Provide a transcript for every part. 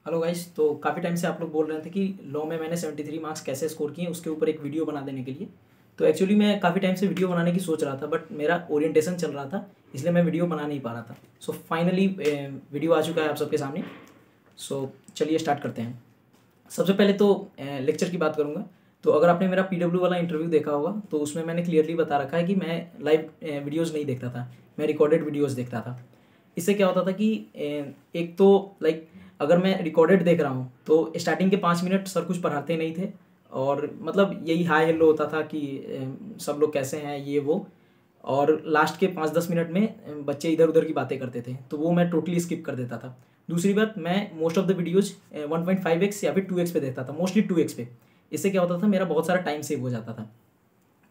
Hello guys. तो काफ़ी time से आप लोग बोल रहे थे कि लॉ में मैंने 73 मार्क्स कैसे स्कोर किए उसके ऊपर एक वीडियो बना देने के लिए। तो एक्चुअली मैं काफ़ी टाइम से वीडियो बनाने की सोच रहा था, बट मेरा ओरिएंटेशन चल रहा था, इसलिए मैं वीडियो बना नहीं पा रहा था। सो फाइनली वीडियो आ चुका है आप सबके सामने। सो चलिए स्टार्ट करते हैं। सबसे पहले तो लेक्चर की बात करूँगा। तो अगर आपने मेरा पीडब्ल्यू वाला इंटरव्यू देखा होगा तो उसमें मैंने क्लियरली बता रखा है कि मैं लाइव वीडियोज़ नहीं देखता था, मैं रिकॉर्डेड वीडियोज़ देखता था। इससे क्या होता था कि एक तो लाइक अगर मैं रिकॉर्डेड देख रहा हूँ तो स्टार्टिंग के 5 मिनट सर कुछ पढ़ाते नहीं थे, और मतलब यही हाई हेलो होता था कि सब लोग कैसे हैं ये वो। और लास्ट के 5-10 मिनट में बच्चे इधर उधर की बातें करते थे, तो वो मैं टोटली स्किप कर देता था। दूसरी बात, मैं most of the videos 1.5x या फिर 2x पे देखता था, मोस्टली 2x पे। इससे क्या होता था, मेरा बहुत सारा टाइम सेव हो जाता था।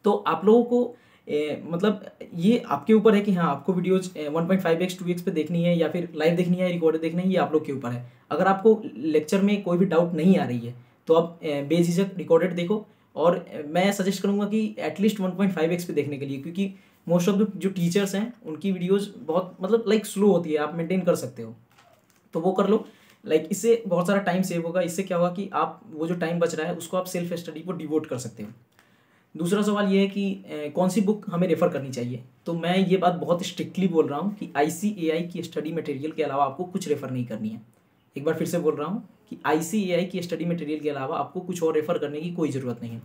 तो आप लोगों को मतलब ये आपके ऊपर है कि हाँ आपको वीडियोज 1.5x 2x पे देखनी है या फिर लाइव देखनी है, रिकॉर्डेड देखना है, ये आप लोग के ऊपर है। अगर आपको लेक्चर में कोई भी डाउट नहीं आ रही है तो आप बेझिझक रिकॉर्डेड देखो। और मैं सजेस्ट करूँगा कि एटलीस्ट 1.5x पे देखने के लिए, क्योंकि मोस्ट ऑफ द जो टीचर्स हैं उनकी वीडियोज़ बहुत मतलब लाइक स्लो होती है, आप मेंटेन कर सकते हो तो वो कर लो। लाइक इससे बहुत सारा टाइम सेव होगा। इससे क्या होगा कि आप वो जो टाइम बच रहा है उसको आप सेल्फ स्टडी को डिवोट कर सकते हो। दूसरा सवाल ये है कि कौन सी बुक हमें रेफ़र करनी चाहिए। तो मैं ये बात बहुत स्ट्रिक्टली बोल रहा हूँ कि ICAI की स्टडी मटेरियल के अलावा आपको कुछ रेफ़र नहीं करनी है। एक बार फिर से बोल रहा हूँ कि ICAI की स्टडी मटेरियल के अलावा आपको कुछ और रेफ़र करने की कोई ज़रूरत नहीं है।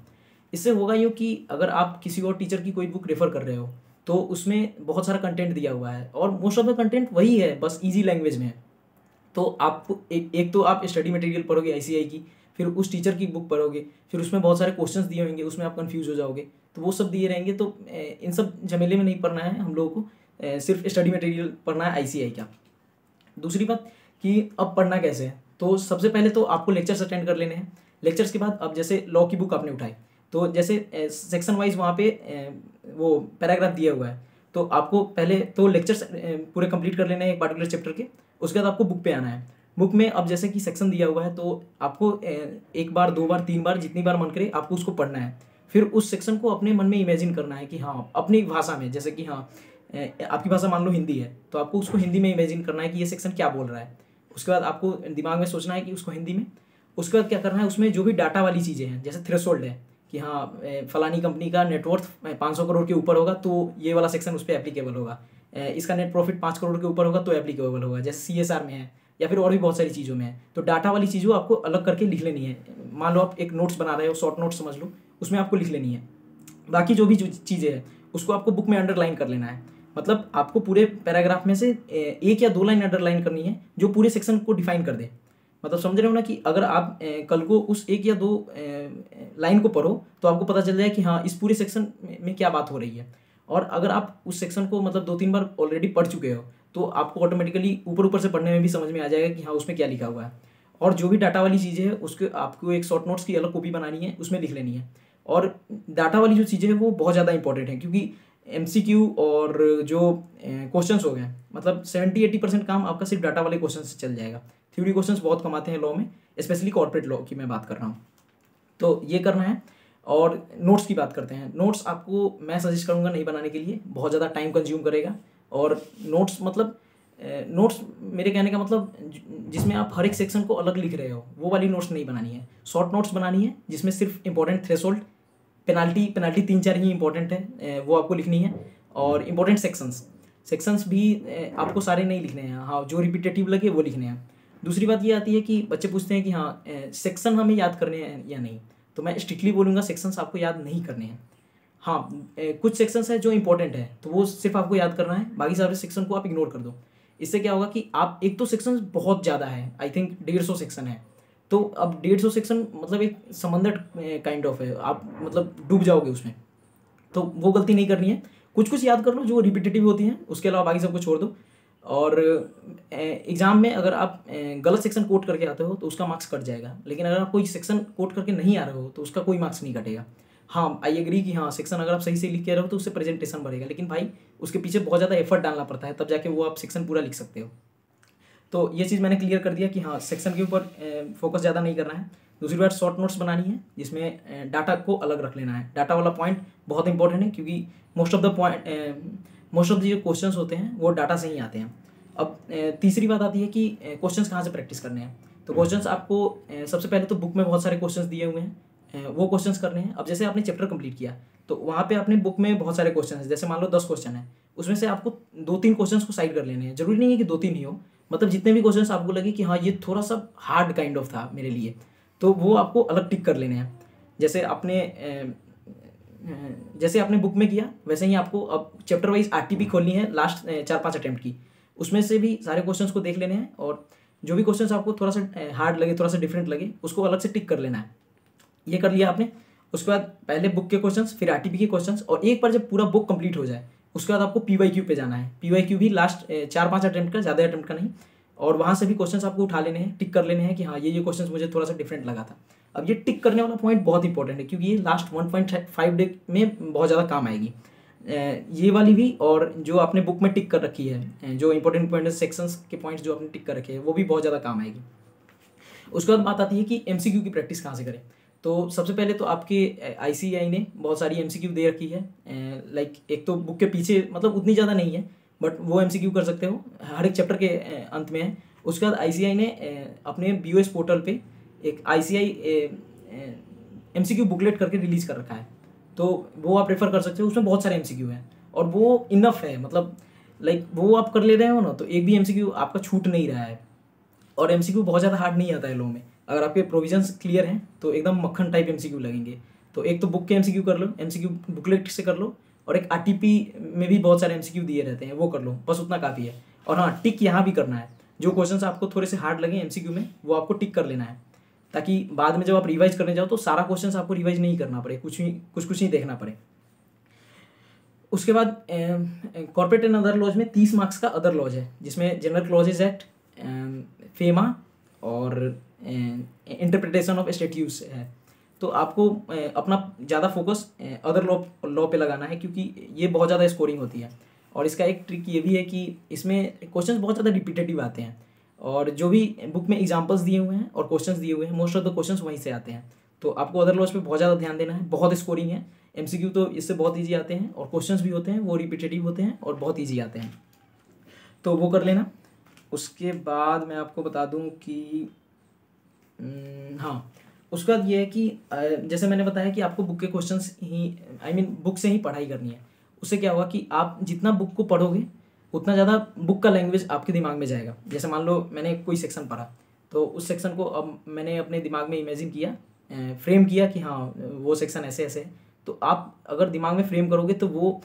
इससे होगा यूँ कि अगर आप किसी और टीचर की कोई बुक रेफ़र कर रहे हो तो उसमें बहुत सारा कंटेंट दिया हुआ है और मोस्ट ऑफ द कंटेंट वही है, बस ईजी लैंग्वेज में है। तो आपको एक तो आप स्टडी मटेरियल पढ़ोगे ICAI की, फिर उस टीचर की बुक पढ़ोगे, फिर उसमें बहुत सारे क्वेश्चंस दिए होंगे, उसमें आप कंफ्यूज हो जाओगे। तो वो सब दिए रहेंगे, तो इन सब झमेले में नहीं पढ़ना है हम लोगों को। सिर्फ स्टडी मटेरियल पढ़ना है ICAI का। दूसरी बात कि अब पढ़ना कैसे है, तो सबसे पहले तो आपको लेक्चर्स अटेंड कर लेने हैं। लेक्चर्स के बाद अब जैसे लॉ की बुक आपने उठाई तो जैसे सेक्शन वाइज वहाँ पे वो पैराग्राफ दिया हुआ है, तो आपको पहले तो लेक्चर्स पूरे कंप्लीट कर लेने हैं एक पार्टिकुलर चैप्टर के। उसके बाद आपको बुक पे आना है। बुक में अब जैसे कि सेक्शन दिया हुआ है तो आपको एक बार, दो बार, तीन बार, जितनी बार मन करे आपको उसको पढ़ना है। फिर उस सेक्शन को अपने मन में इमेजिन करना है कि हाँ अपनी भाषा में, जैसे कि हाँ आपकी भाषा मान लो हिंदी है तो आपको उसको हिंदी में इमेजिन करना है कि ये सेक्शन क्या बोल रहा है। उसके बाद आपको दिमाग में सोचना है कि उसको हिंदी में। उसके बाद क्या करना है, उसमें जो भी डाटा वाली चीज़ें हैं, जैसे थ्रेशोल्ड है कि हाँ फलानी कंपनी का नेटवर्थ 500 करोड़ के ऊपर होगा तो ये वाला सेक्शन उस पर एप्लीकेबल होगा। इसका नेट प्रॉफिट 5 करोड़ के ऊपर होगा तो एप्लीकेबल होगा, जैसे CSR में है या फिर और भी बहुत सारी चीज़ों में है। तो डाटा वाली चीज़ों आपको अलग करके लिख लेनी है। मान लो आप एक नोट्स बना रहे हो, शॉर्ट नोट्स समझ लो, उसमें आपको लिख लेनी है। बाकी जो भी जो चीज़ें हैं उसको आपको बुक में अंडरलाइन कर लेना है। मतलब आपको पूरे पैराग्राफ में से एक या दो लाइन अंडरलाइन करनी है जो पूरे सेक्शन को डिफाइन कर दे। मतलब समझ रहे हो ना कि अगर आप कल को उस एक या दो लाइन को पढ़ो तो आपको पता चल जाए कि हाँ इस पूरे सेक्शन में क्या बात हो रही है। और अगर आप उस सेक्शन को मतलब 2-3 बार ऑलरेडी पढ़ चुके हो तो आपको ऑटोमेटिकली ऊपर ऊपर से पढ़ने में भी समझ में आ जाएगा कि हाँ उसमें क्या लिखा हुआ है। और जो भी डाटा वाली चीज़ें हैं उसके आपको एक शॉर्ट नोट्स की अलग कॉपी बनानी है, उसमें लिख लेनी है। और डाटा वाली जो चीज़ें हैं वो बहुत ज़्यादा इंपॉर्टेंट है, क्योंकि MCQ और जो क्वेश्चंस हो गए, मतलब 70-80% काम आपका सिर्फ डाटा वाले क्वेश्चन से चल जाएगा। थ्योरी क्वेश्चंस बहुत कम आते हैं लॉ में, स्पेशली कॉर्पोरेट लॉ की मैं बात कर रहा हूँ। तो ये करना है। और नोट्स की बात करते हैं। नोट्स आपको मैं सजेस्ट करूँगा नहीं बनाने के लिए, बहुत ज़्यादा टाइम कंज्यूम करेगा। और नोट्स मतलब नोट्स मेरे कहने का मतलब जिसमें आप हर एक सेक्शन को अलग लिख रहे हो वो वाली नोट्स नहीं बनानी है। शॉर्ट नोट्स बनानी है जिसमें सिर्फ इंपॉर्टेंट थ्रेशोल्ड, पेनाल्टी 3-4 ही इंपॉर्टेंट है, वो आपको लिखनी है। और इंपॉर्टेंट सेक्शंस भी आपको सारे नहीं लिखने हैं, हाँ जो रिपीटेटिव लगे वो लिखने हैं। दूसरी बात ये आती है कि बच्चे पूछते हैं कि हाँ सेक्शन हमें याद करने हैं या नहीं। तो मैं स्ट्रिक्टली बोलूँगा सेक्शंस आपको याद नहीं करने हैं। हाँ कुछ सेक्शंस है जो इंपॉर्टेंट है तो वो सिर्फ आपको याद करना है, बाकी सारे सेक्शन को आप इग्नोर कर दो। इससे क्या होगा कि आप एक तो सेक्शन बहुत ज़्यादा है, आई थिंक 150 सेक्शन है। तो अब 150 सेक्शन मतलब एक समंदर काइंड ऑफ है, आप मतलब डूब जाओगे उसमें। तो वो गलती नहीं करनी है। कुछ कुछ याद कर लो जो रिपीटेटिव होती हैं, उसके अलावा बाकी सबको छोड़ दो। और एग्ज़ाम में अगर आप गलत सेक्शन कोट करके आते हो तो उसका मार्क्स कट जाएगा, लेकिन अगर आप कोई सेक्शन कोट करके नहीं आ रहे हो तो उसका कोई मार्क्स नहीं कटेगा। हाँ आई एग्री कि हाँ सेक्शन अगर आप सही से लिख के रहो तो उससे प्रेजेंटेशन बढ़ेगा, लेकिन भाई उसके पीछे बहुत ज़्यादा एफर्ट डालना पड़ता है, तब जाके वो आप सेक्शन पूरा लिख सकते हो। तो ये चीज़ मैंने क्लियर कर दिया कि हाँ सेक्शन के ऊपर फोकस ज़्यादा नहीं करना है। दूसरी बात, शॉर्ट नोट्स बनानी है जिसमें डाटा को अलग रख लेना है। डाटा वाला पॉइंट बहुत इंपॉर्टेंट है, क्योंकि मोस्ट ऑफ द जो क्वेश्चंस होते हैं वो डाटा से ही आते हैं। अब तीसरी बात आती है कि क्वेश्चंस कहाँ से प्रैक्टिस करने हैं। तो क्वेश्चंस आपको सबसे पहले तो बुक में बहुत सारे क्वेश्चंस दिए हुए हैं, वो क्वेश्चंस करने हैं। अब जैसे आपने चैप्टर कंप्लीट किया तो वहाँ पे आपने बुक में बहुत सारे क्वेश्चन हैं, जैसे मान लो 10 क्वेश्चन है, उसमें से आपको 2-3 क्वेश्चंस को साइड कर लेने हैं। जरूरी नहीं है कि 2-3 ही हो, मतलब जितने भी क्वेश्चंस आपको लगे कि हाँ ये थोड़ा सा हार्ड काइंड ऑफ था मेरे लिए, तो वो आपको अलग टिक कर लेने हैं। जैसे आपने बुक में किया वैसे ही आपको अब चैप्टर वाइज आरटीपी खोलनी है लास्ट 4-5 अटेम्प्ट की, उसमें से भी सारे क्वेश्चंस को देख लेने हैं और जो भी क्वेश्चंस आपको थोड़ा सा हार्ड लगे, थोड़ा सा डिफरेंट लगे, उसको अलग से टिक कर लेना है। ये कर लिया आपने। उसके बाद पहले बुक के क्वेश्चंस, फिर आरटीपी के क्वेश्चंस, और एक बार जब पूरा बुक कंप्लीट हो जाए उसके बाद आपको पीवाईक्यू पे जाना है। पीवाईक्यू भी लास्ट 4-5 अटेम्प्ट का, ज़्यादा अटेम्प्ट का नहीं, और वहाँ से भी क्वेश्चंस आपको उठा लेने हैं, टिक कर लेने हैं कि हाँ ये क्वेश्चंस मुझे थोड़ा सा डिफरेंट लगा था। अब ये टिक करने वाला पॉइंट बहुत इंपॉर्टेंट है क्योंकि ये लास्ट 1.5 डे में बहुत ज़्यादा काम आएगी, ये वाली भी, और जो आपने बुक में टिक कर रखी है, जो इंपॉर्टेंट पॉइंट सेक्शंस के पॉइंट्स जो आपने टिक कर रखे हैं वो भी बहुत ज़्यादा काम आएगी। उसके बाद बात आती है कि एमसीक्यू की प्रैक्टिस कहाँ से करें। तो सबसे पहले तो आपके आईसीएआई ने बहुत सारी एमसीक्यू दे रखी है, लाइक एक तो बुक के पीछे, मतलब उतनी ज़्यादा नहीं है बट वो एमसीक्यू कर सकते हो, हर एक चैप्टर के अंत में है। उसके बाद आईसीएआई ने अपने बीओएस पोर्टल पे एक आईसीएआई एमसीक्यू बुकलेट करके रिलीज़ कर रखा है, तो वो आप रेफर कर सकते हो। उसमें बहुत सारे एमसीक्यू हैं और वो इनफ है, मतलब लाइक वो आप कर ले रहे हो ना तो एक भी एमसीक्यू आपका छूट नहीं रहा है, और एमसीक्यू बहुत ज़्यादा हार्ड नहीं आता है लॉ में। अगर आपके प्रोविजंस क्लियर हैं तो एकदम मक्खन टाइप एमसीक्यू लगेंगे। तो एक तो बुक के एमसीक्यू कर लो, एमसीक्यू बुकलेट से कर लो, और एक आरटीपी में भी बहुत सारे एमसीक्यू दिए रहते हैं, वो कर लो, बस उतना काफ़ी है। और हाँ, टिक यहाँ भी करना है, जो क्वेश्चंस आपको थोड़े से हार्ड लगे एमसीक्यू में वो आपको टिक कर लेना है, ताकि बाद में जब आप रिवाइज करने जाओ तो सारा क्वेश्चंस आपको रिवाइज नहीं करना पड़े, कुछ ही देखना पड़े। उसके बाद कॉर्पोरेट एंड अदर लॉज में 30 मार्क्स का अदर लॉज है, जिसमें जनरल क्लॉजेज एक्ट, फेमा और इंटरप्रिटेशन ऑफ स्टैट्यूट्स है। तो आपको अपना ज़्यादा फोकस अदर लॉ पे लगाना है क्योंकि ये बहुत ज़्यादा स्कोरिंग होती है। और इसका एक ट्रिक ये भी है कि इसमें क्वेश्चंस बहुत ज़्यादा रिपीटेटिव आते हैं, और जो भी बुक में एग्जांपल्स दिए हुए हैं और क्वेश्चंस दिए हुए हैं मोस्ट ऑफ द क्वेश्चंस वहीं से आते हैं। तो आपको अदर लॉज पे बहुत ज़्यादा ध्यान देना है, बहुत स्कोरिंग है। एमसीक्यू तो इससे बहुत ईजी आते हैं, और क्वेश्चंस भी होते हैं वो रिपीटेटिव होते हैं और बहुत ईजी आते हैं, तो वो कर लेना। उसके बाद मैं आपको बता दूं कि हाँ, उसके बाद ये है कि जैसे मैंने बताया कि आपको बुक के क्वेश्चंस ही बुक से ही पढ़ाई करनी है। उससे क्या होगा कि आप जितना बुक को पढ़ोगे उतना ज़्यादा बुक का लैंग्वेज आपके दिमाग में जाएगा। जैसे मान लो मैंने कोई सेक्शन पढ़ा, तो उस सेक्शन को अब मैंने अपने दिमाग में इमेजिन किया, फ्रेम किया कि हाँ वो सेक्शन ऐसे ऐसे है। तो आप अगर दिमाग में फ्रेम करोगे तो वो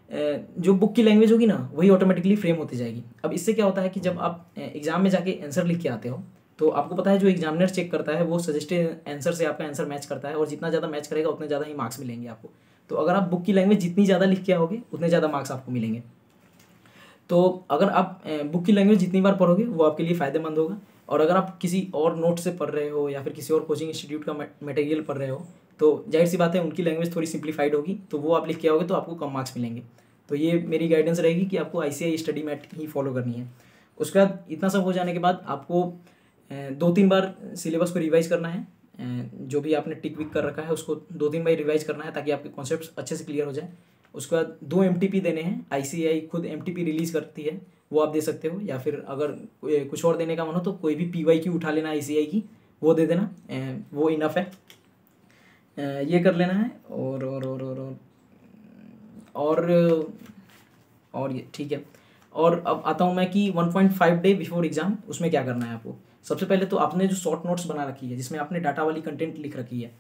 जो बुक की लैंग्वेज होगी ना वही ऑटोमेटिकली फ्रेम होती जाएगी। अब इससे क्या होता है कि जब आप एग्जाम में जाके आंसर लिख के आते हो तो आपको पता है जो एग्जामिनर चेक करता है वो सजेस्टेड आंसर से आपका आंसर मैच करता है, और जितना ज़्यादा मैच करेगा उतने ज़्यादा ही मार्क्स मिलेंगे आपको। तो अगर आप बुक की लैंग्वेज जितनी ज़्यादा लिख के आओगे उतने ज़्यादा मार्क्स आपको मिलेंगे। तो अगर आप बुक की लैंग्वेज जितनी बार पढ़ोगे वो आपके लिए फ़ायदेमंद होगा। और अगर आप किसी और नोट से पढ़ रहे हो या फिर किसी और कोचिंग इंस्टीट्यूट का मटेरियल पढ़ रहे हो तो जाहिर सी बात है उनकी लैंग्वेज थोड़ी सिंप्लीफाइड होगी, तो वो आप लिख के आओगे तो आपको कम मार्क्स मिलेंगे। तो ये मेरी गाइडेंस रहेगी कि आपको आईसीएआई स्टडी मैट ही फॉलो करनी है। उसके बाद इतना सब हो जाने के बाद आपको 2-3 बार सिलेबस को रिवाइज करना है, जो भी आपने टिक विक कर रखा है उसको 2-3 बार रिवाइज करना है ताकि आपके कॉन्सेप्ट्स अच्छे से क्लियर हो जाए। उसके बाद 2 एमटीपी देने हैं, आईसीएआई खुद एमटीपी रिलीज़ करती है, वो आप दे सकते हो, या फिर अगर कुछ और देने का मन हो तो कोई भी पीवाईक्यू उठा लेना आईसीएआई की, वो दे देना, वो इनफ है। ये कर लेना है और ये ठीक है। और अब आता हूँ मैं कि 1.5 डे बिफोर एग्जाम उसमें क्या करना है आपको। सबसे पहले तो आपने जो शॉर्ट नोट्स बना रखी है जिसमें आपने डाटा वाली कंटेंट लिख रखी है,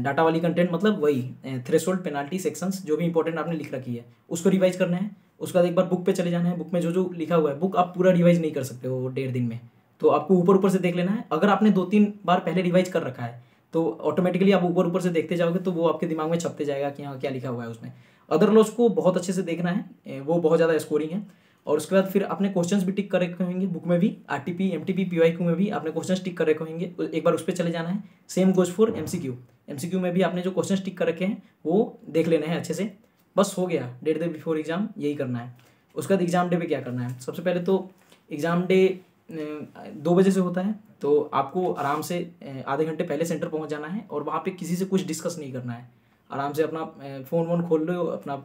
डाटा वाली कंटेंट मतलब वही थ्रेशोल्ड, पेनाल्टी, सेक्शंस, जो भी इंपॉर्टेंट आपने लिख रखी है उसको रिवाइज करना है। उसके बाद एक बार बुक पे चले जाना है, बुक में जो जो लिखा हुआ है, बुक आप पूरा रिवाइज नहीं कर सकते हो 1.5 दिन में, तो आपको ऊपर ऊपर से देख लेना है। अगर आपने 2-3 बार पहले रिवाइज कर रखा है तो ऑटोमेटिकली आप ऊपर ऊपर से देखते जाओगे तो वो आपके दिमाग में छपते जाएगा कि हाँ क्या लिखा हुआ है उसमें। अदर लॉज को बहुत अच्छे से देखना है, वो बहुत ज़्यादा स्कोरिंग है। और उसके बाद फिर आपने क्वेश्चंस भी टिक कर रखे होंगे बुक में भी, आरटीपी, एमटीपी, पीवाईक्यू में भी आपने क्वेश्चंस टिक कर रखे होंगे, एक बार उस पर चले जाना है। सेम गोज फॉर एमसीक्यू में भी आपने जो क्वेश्चंस टिक कर रखे हैं वो देख लेने हैं अच्छे से। बस हो गया, 1.5 डे बिफोर एग्जाम यही करना है। उसके बाद एग्जाम डे पे क्या करना है, सबसे पहले तो एग्जाम डे 2 बजे से होता है, तो आपको आराम से आधे घंटे पहले सेंटर पहुंच जाना है और वहाँ पे किसी से कुछ डिस्कस नहीं करना है। आराम से अपना फ़ोन वोन खोल लो, अपना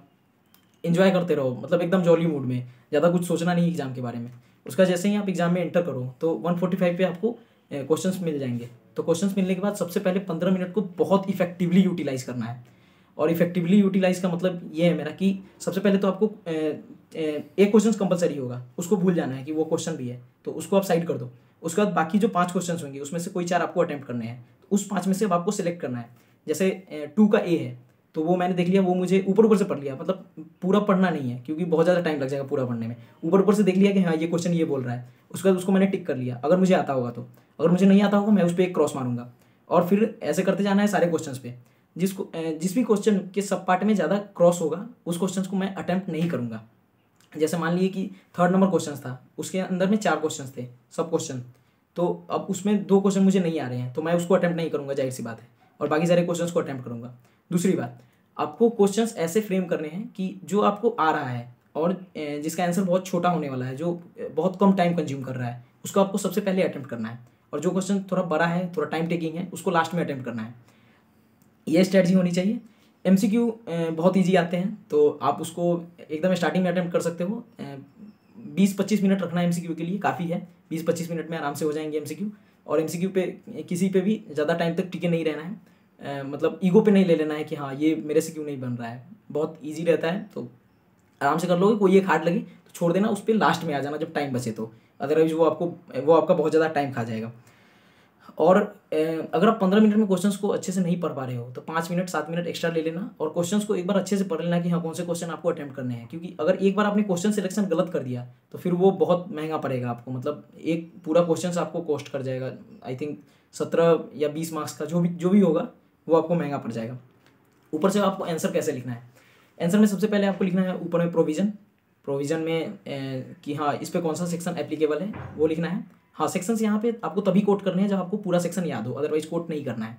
एंजॉय करते रहो, मतलब एकदम जॉली मूड में, ज़्यादा कुछ सोचना नहीं एग्जाम के बारे में। उसका जैसे ही आप एग्जाम में एंटर करो तो 1:45 पे आपको क्वेश्चंस मिल जाएंगे। तो क्वेश्चंस मिलने के बाद सबसे पहले 15 मिनट को बहुत इफेक्टिवली यूटिलाइज़ करना है। और इफेक्टिवली यूटिलाइज़ का मतलब ये है मेरा कि सबसे पहले तो आपको एक क्वेश्चन कंपलसरी होगा, उसको भूल जाना है कि वो क्वेश्चन भी है, तो उसको आप साइड कर दो। उसके बाद बाकी जो 5 क्वेश्चन होंगे उसमें से कोई 4 आपको अटैम्प्ट करने हैं। तो उस 5 में से अब आपको सिलेक्ट करना है। जैसे 2 का ए है तो वो मैंने देख लिया, वो मुझे ऊपर ऊपर से पढ़ लिया, मतलब पूरा पढ़ना नहीं है क्योंकि बहुत ज़्यादा टाइम लग जाएगा पूरा पढ़ने में। ऊपर ऊपर से देख लिया कि हाँ ये क्वेश्चन ये बोल रहा है, उसके बाद उसको मैंने टिक कर लिया अगर मुझे आता होगा तो। अगर मुझे नहीं आता होगा मैं उस पर एक क्रॉस मारूंगा और फिर ऐसे करते जाना है सारे क्वेश्चन पे। जिस भी क्वेश्चन के सब पार्ट में ज़्यादा क्रॉस होगा उस क्वेश्चन को मैं अटैम्प्ट नहीं करूँगा। जैसे मान लीजिए कि 3rd नंबर क्वेश्चन था, उसके अंदर में 4 क्वेश्चन थे सब क्वेश्चन, तो अब उसमें 2 क्वेश्चन मुझे नहीं आ रहे हैं तो मैं उसको अटैम्प्ट नहीं करूँगा, जाहिर सी बात है, और बाकी सारे क्वेश्चंस को अटैम्प्ट करूँगा। दूसरी बात, आपको क्वेश्चंस ऐसे फ्रेम करने हैं कि जो आपको आ रहा है और जिसका आंसर बहुत छोटा होने वाला है, जो बहुत कम टाइम कंज्यूम कर रहा है, उसको आपको सबसे पहले अटैम्प्ट करना है। और जो क्वेश्चन थोड़ा बड़ा है, थोड़ा टाइम टेकिंग है, उसको लास्ट में अटैम्प्ट करना है। ये स्ट्रेटजी होनी चाहिए। MCQ बहुत ईजी आते हैं तो आप उसको एकदम स्टार्टिंग में अटैम्प्ट कर सकते हो। 20-25 मिनट रखना है MCQ के लिए, काफ़ी है। 20-25 मिनट में आराम से हो जाएंगे MCQ। और MCQ पे किसी पे भी ज़्यादा टाइम तक टिके नहीं रहना है, मतलब ईगो पे नहीं ले लेना है कि हाँ ये मेरे से क्यों नहीं बन रहा है। बहुत ईजी रहता है तो आराम से कर लोगे। कोई एक हार्ड लगे तो छोड़ देना, उस पर लास्ट में आ जाना जब टाइम बचे तो, अदरवाइज वो आपका बहुत ज़्यादा टाइम खा जाएगा। और अगर आप 15 मिनट में क्वेश्चंस को अच्छे से नहीं पढ़ पा रहे हो तो 5 मिनट 7 मिनट एक्स्ट्रा ले लेना और क्वेश्चंस को एक बार अच्छे से पढ़ लेना कि हाँ कौन से क्वेश्चन आपको अटेम्प्ट करने हैं। क्योंकि अगर एक बार आपने क्वेश्चन सिलेक्शन गलत कर दिया तो फिर वो बहुत महंगा पड़ेगा आपको, मतलब एक पूरा क्वेश्चन आपको कॉस्ट कर जाएगा। आई थिंक 17 या 20 मार्क्स का जो भी होगा वो आपको महंगा पड़ जाएगा। ऊपर से आपको आंसर कैसे लिखना है, आंसर में सबसे पहले आपको लिखना है ऊपर में प्रोविज़न में कि हाँ इस पर कौन सा सेक्शन एप्लीकेबल है वो लिखना है। हाँ, सेक्शंस यहाँ पे आपको तभी कोट करने हैं जब आपको पूरा सेक्शन याद हो, अदरवाइज कोट नहीं करना है।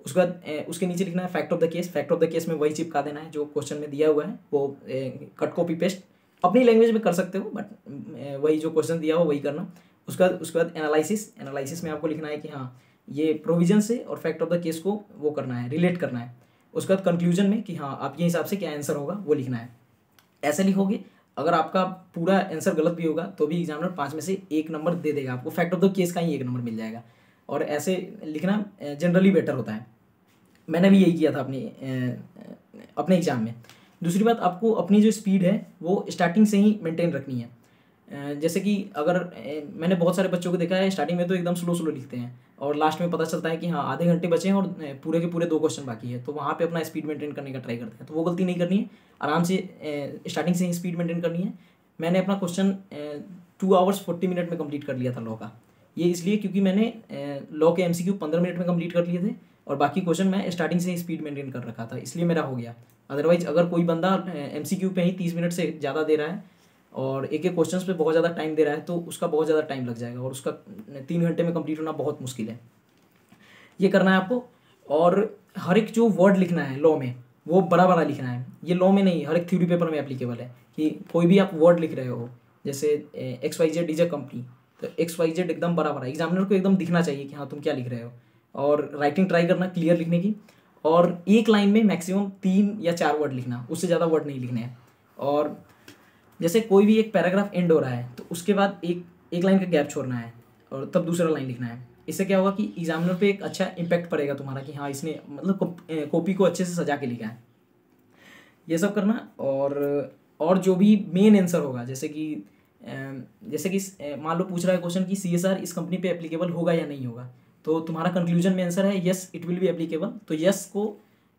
उसके बाद उसके नीचे लिखना है fact of the case. Fact of the case में वही चिपका देना है जो क्वेश्चन में दिया हुआ है, वो कट कॉपी पेस्ट अपनी लैंग्वेज में कर सकते हो, बट वही जो क्वेश्चन दिया हो वही करना। उसके बाद एनालिसिस में आपको लिखना है कि हाँ ये प्रोविजन से और फैक्ट ऑफ द केस को वो करना है, रिलेट करना है। उसके बाद कंक्लूजन में कि हाँ आपके हिसाब से क्या आंसर होगा वो लिखना है। ऐसे लिखोगे, अगर आपका पूरा आंसर गलत भी होगा तो भी एग्जामिनर 5 में से 1 नंबर दे देगा आपको, फैक्ट ऑफ द केस का ही 1 नंबर मिल जाएगा। और ऐसे लिखना जनरली बेटर होता है। मैंने भी यही किया था अपने एग्ज़ाम में। दूसरी बात, आपको अपनी जो स्पीड है वो स्टार्टिंग से ही मेंटेन रखनी है। जैसे कि अगर मैंने बहुत सारे बच्चों को देखा है स्टार्टिंग में तो एकदम स्लो लिखते हैं और लास्ट में पता चलता है कि हाँ आधे घंटे बचे हैं और पूरे के पूरे 2 क्वेश्चन बाकी है, तो वहाँ पे अपना स्पीड मेंटेन करने का ट्राई करते हैं। तो वो गलती नहीं करनी है, आराम से स्टार्टिंग से ही स्पीड मेंटेन करनी है। मैंने अपना क्वेश्चन 2 आवर्स 40 मिनट में कंप्लीट कर लिया था लॉ का। ये इसलिए क्योंकि मैंने लॉ के MCQ 15 मिनट में कंप्लीट कर लिए थे और बाकी क्वेश्चन मैं स्टार्टिंग से ही स्पीड मेंटेन कर रखा था, इसलिए मेरा हो गया। अदरवाइज अगर कोई बंदा MCQ पे ही 30 मिनट से ज़्यादा दे रहा है और एक क्वेश्चंस पे बहुत ज़्यादा टाइम दे रहा है तो उसका बहुत ज़्यादा टाइम लग जाएगा और उसका 3 घंटे में कंप्लीट होना बहुत मुश्किल है। ये करना है आपको। और हर एक जो वर्ड लिखना है लॉ में वो बड़ा लिखना है। ये लॉ में नहीं, हर एक थ्योरी पेपर में एप्लीकेबल है कि कोई भी आप वर्ड लिख रहे हो, जैसे XYZ इज अ कंपनी, तो XYZ एकदम बड़ा एग्जामिनर को एकदम दिखना चाहिए कि हाँ तुम क्या लिख रहे हो। और राइटिंग ट्राई करना क्लियर लिखने की, और एक लाइन में मैक्सिमम 3 या 4 वर्ड लिखना, उससे ज़्यादा वर्ड नहीं लिखने हैं। और जैसे कोई भी एक पैराग्राफ एंड हो रहा है तो उसके बाद एक लाइन का गैप छोड़ना है और तब दूसरा लाइन लिखना है। इससे क्या होगा कि एग्जामिनर पे एक अच्छा इम्पैक्ट पड़ेगा तुम्हारा कि हाँ इसने मतलब कॉपी को अच्छे से सजा के लिखा है। ये सब करना। और जो भी मेन आंसर होगा, जैसे कि मान लो पूछ रहा है क्वेश्चन कि CSR इस कंपनी पे एप्लीकेबल होगा या नहीं होगा, तो तुम्हारा कंक्लूजन में आंसर है yes it will be applicable. तो यस को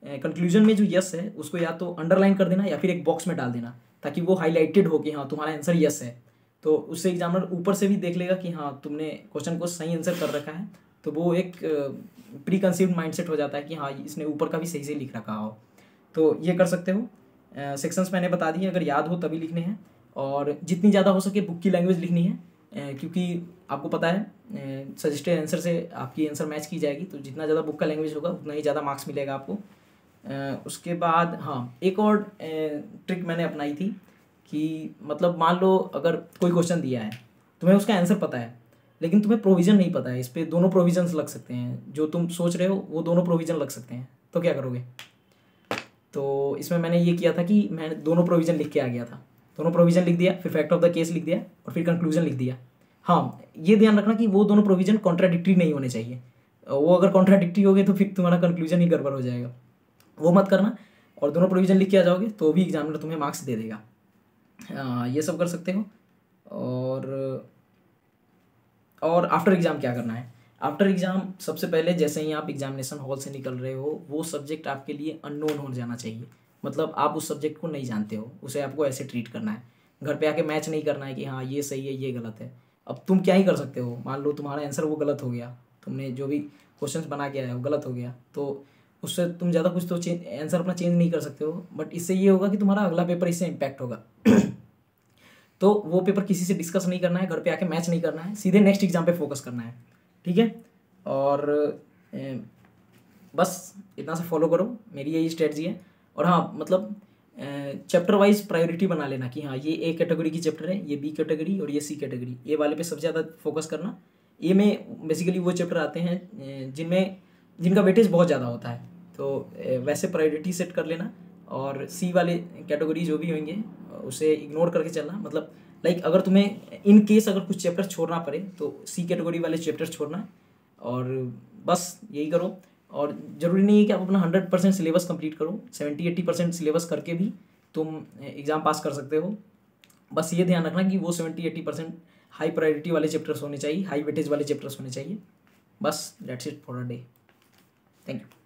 कंक्लूजन में जो यस है उसको या तो अंडरलाइन कर देना या फिर एक बॉक्स में डाल देना ताकि वो हाईलाइटेड हो कि हाँ तुम्हारा आंसर यस है। तो उससे एग्जामिनर ऊपर से भी देख लेगा कि हाँ तुमने क्वेश्चन को सही आंसर कर रखा है, तो वो एक प्री कंसीव्ड माइंडसेट हो जाता है कि हाँ इसने ऊपर का भी सही से लिख रखा हो। तो ये कर सकते हो। सेक्शंस मैंने बता दिए, अगर याद हो तभी लिखने हैं और जितनी ज़्यादा हो सके बुक की लैंग्वेज लिखनी है, क्योंकि आपको पता है सजेस्टेड आंसर से आपकी आंसर मैच की जाएगी, तो जितना ज़्यादा बुक का लैंग्वेज होगा उतना ही ज़्यादा मार्क्स मिलेगा आपको। उसके बाद हाँ एक और ट्रिक मैंने अपनाई थी कि मतलब मान लो अगर कोई क्वेश्चन दिया है, तुम्हें उसका आंसर पता है लेकिन तुम्हें प्रोविज़न नहीं पता है, इस पर दोनों प्रोविजंस लग सकते हैं, जो तुम सोच रहे हो वो दोनों प्रोविज़न लग सकते हैं, तो क्या करोगे? तो इसमें मैंने ये किया था कि मैं दोनों प्रोविज़न लिख के आ गया था। दोनों प्रोविज़न लिख दिया, फिर फैक्ट ऑफ द केस लिख दिया और फिर कंक्लूजन लिख दिया। हाँ, ये ध्यान रखना कि वो दोनों प्रोविज़न कॉन्ट्राडिक्टरी नहीं होने चाहिए। वो अगर कॉन्ट्राडिक्टरी हो गए तो फिर तुम्हारा कंक्लूजन ही गड़बड़ हो जाएगा, वो मत करना। और दोनों प्रोविज़न लिख के आ जाओगे तो भी एग्जामिनर तुम्हें मार्क्स दे देगा। ये सब कर सकते हो। और आफ्टर एग्ज़ाम क्या करना है? आफ्टर एग्ज़ाम सबसे पहले जैसे ही आप एग्जामिनेशन हॉल से निकल रहे हो, वो सब्जेक्ट आपके लिए अननोन हो जाना चाहिए। मतलब आप उस सब्जेक्ट को नहीं जानते हो, उसे आपको ऐसे ट्रीट करना है। घर पे आके मैच नहीं करना है कि हाँ ये सही है ये गलत है। अब तुम क्या ही कर सकते हो, मान लो तुम्हारा आंसर वो गलत हो गया, तुमने जो भी क्वेश्चंस बना के आए हो गलत हो गया, तो उससे तुम ज़्यादा कुछ तो आंसर अपना चेंज नहीं कर सकते हो। बट इससे ये होगा कि तुम्हारा अगला पेपर इससे इम्पैक्ट होगा। तो वो पेपर किसी से डिस्कस नहीं करना है, घर पे आके मैच नहीं करना है, सीधे नेक्स्ट एग्जाम पे फोकस करना है। ठीक है, और बस इतना सा फॉलो करो, मेरी यही स्ट्रेटजी है। और हाँ, मतलब चैप्टर वाइज प्रायोरिटी बना लेना कि हाँ ये ए कैटेगरी की चैप्टर है, ये बी कैटेगरी और ये सी कैटेगरी। ए वाले पे सबसे ज़्यादा फोकस करना। ए में बेसिकली वो चैप्टर आते हैं जिनका वेटेज बहुत ज़्यादा होता है, तो वैसे प्रायोरिटी सेट कर लेना। और सी वाले कैटेगरी जो भी होंगे उसे इग्नोर करके चलना। मतलब लाइक अगर तुम्हें इन केस अगर कुछ चैप्टर छोड़ना पड़े तो सी कैटेगरी वाले चैप्टर छोड़ना। और बस यही करो। और ज़रूरी नहीं है कि आप अपना 100% सिलेबस कंप्लीट करो, 70-80% सिलेबस करके भी तुम एग्ज़ाम पास कर सकते हो। बस ये ध्यान रखना कि वो 70-80% हाई प्रायोरिटी वाले चैप्टर्स होने चाहिए, हाई वेटेज वाले चैप्टर्स होने चाहिए। बस that's it for a day. Thank you.